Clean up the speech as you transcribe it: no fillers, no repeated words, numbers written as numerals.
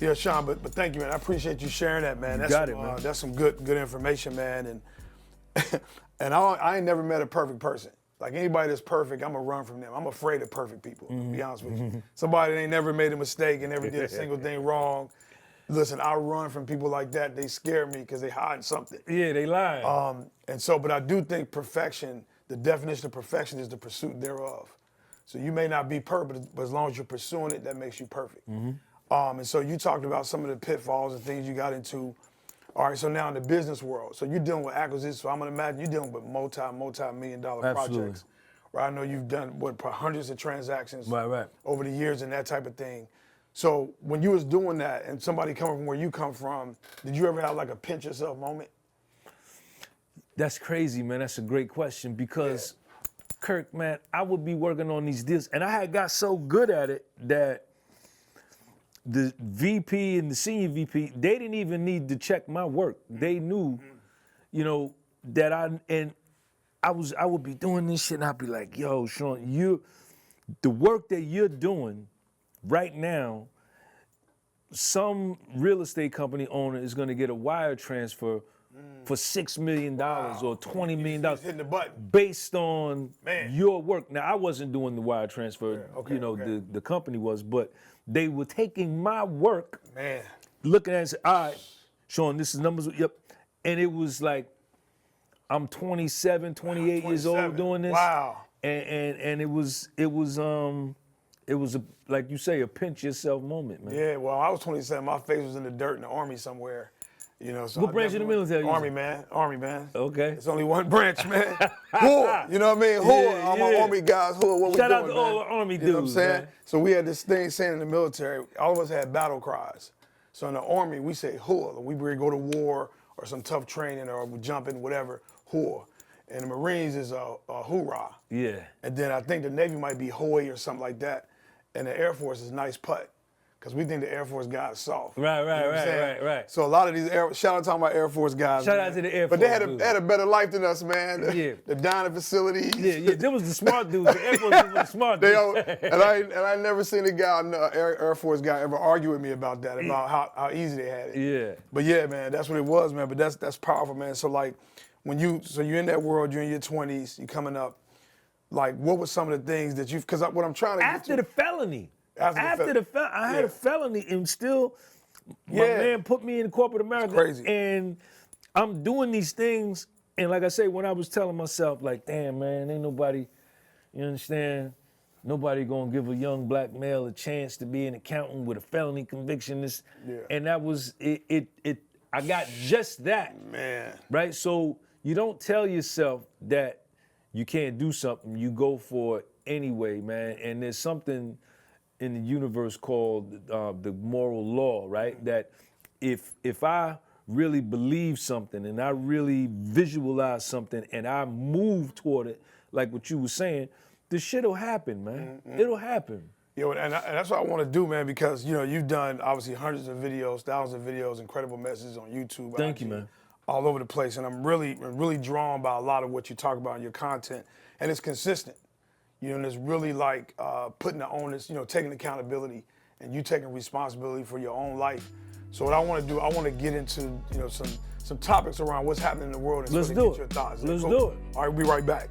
Yeah, Sean, but thank you, man. I appreciate you sharing that, man. That's some good information, man. And and I ain't never met a perfect person. Like anybody that's perfect, I'm gonna run from them. I'm afraid of perfect people, to be honest with you. Somebody that ain't never made a mistake and never did a single thing wrong. Listen, I run from people like that. They scare me because they hiding something. Yeah, they lie. But I do think perfection, the definition of perfection is the pursuit thereof. So you may not be perfect, but as long as you're pursuing it, that makes you perfect. And so you talked about some of the pitfalls and things you got into. All right, so now in the business world, so you're dealing with acquisitions, so I'm gonna imagine you're dealing with multi-million-dollar projects. Right, I know you've done, hundreds of transactions over the years and that type of thing. So when you was doing that and somebody coming from where you come from, did you ever have like a pinch yourself moment? That's crazy, man. That's a great question because, Kirk, man, I would be working on these deals and I had got so good at it that the VP and the senior VP, they didn't even need to check my work. They knew, you know, that I would be doing this shit and I'd be like, yo, Sean, the work that you're doing right now, some real estate company owner is gonna get a wire transfer for $6 million or $20 million hitting the button based on your work. Now, I wasn't doing the wire transfer, the company was, but they were taking my work, looking at it and saying, all right, Sean, this is numbers, yep. And it was like, I'm 27, 28 years old doing this. Wow. And it was like you say, a pinch yourself moment, man. Yeah, well, I was 27, my face was in the dirt in the Army somewhere. You know, so what branch of the military? Army, man. Okay. It's only one branch, man. Hood, you know what I mean? Hood, all my Army guys, hood, what we doing, Shout out to all the Army dudes, you know what I'm saying? Man. So we had this thing saying in the military, all of us had battle cries. So in the Army, we say hood. We go to war or some tough training or we jump in, whatever, hood. And the Marines is a hoorah. Yeah. And then I think the Navy might be hoy or something like that. And the Air Force is nice putt. Because we think the Air Force guys soft. Right. So a lot of these, shout out to all my Air Force guys. Shout out to the Air Force. But they had a better life than us, man. Yeah. The dining facilities. Yeah, them was the smart dudes. The Air Force was the smart dudes. And I never seen a guy, Air Force guy, ever argue with me about that, about how easy they had it. Yeah. But yeah, man, that's what it was, man. But that's powerful, man. So like, you're in that world, you're in your 20s, you're coming up. Like, what were some of the things that because what I'm trying to get to. After the felony. I had a felony and still, my man put me in corporate America. It's crazy. And I'm doing these things, and like I say, when I was telling myself, like, damn, man, ain't nobody, you understand, nobody gonna give a young black male a chance to be an accountant with a felony conviction. And that was, I got just that. Man. Right? So you don't tell yourself that you can't do something, you go for it anyway, man. And there's something in the universe called the moral law, right? That if I really believe something and I really visualize something and I move toward it, like what you were saying, the shit'll happen, man. It'll happen. Yeah, and that's what I want to do, man, because, you know, you've done obviously hundreds of videos, thousands of videos, incredible messages on YouTube. Thank you, man. All over the place, and I'm really drawn by a lot of what you talk about in your content, and it's consistent. You know, and it's really like putting the onus, you know, taking accountability, and you taking responsibility for your own life. So what I want to do, I want to get into, you know, some topics around what's happening in the world and Let's sort do of it. get your thoughts. Let's do it. All right, we'll be right back.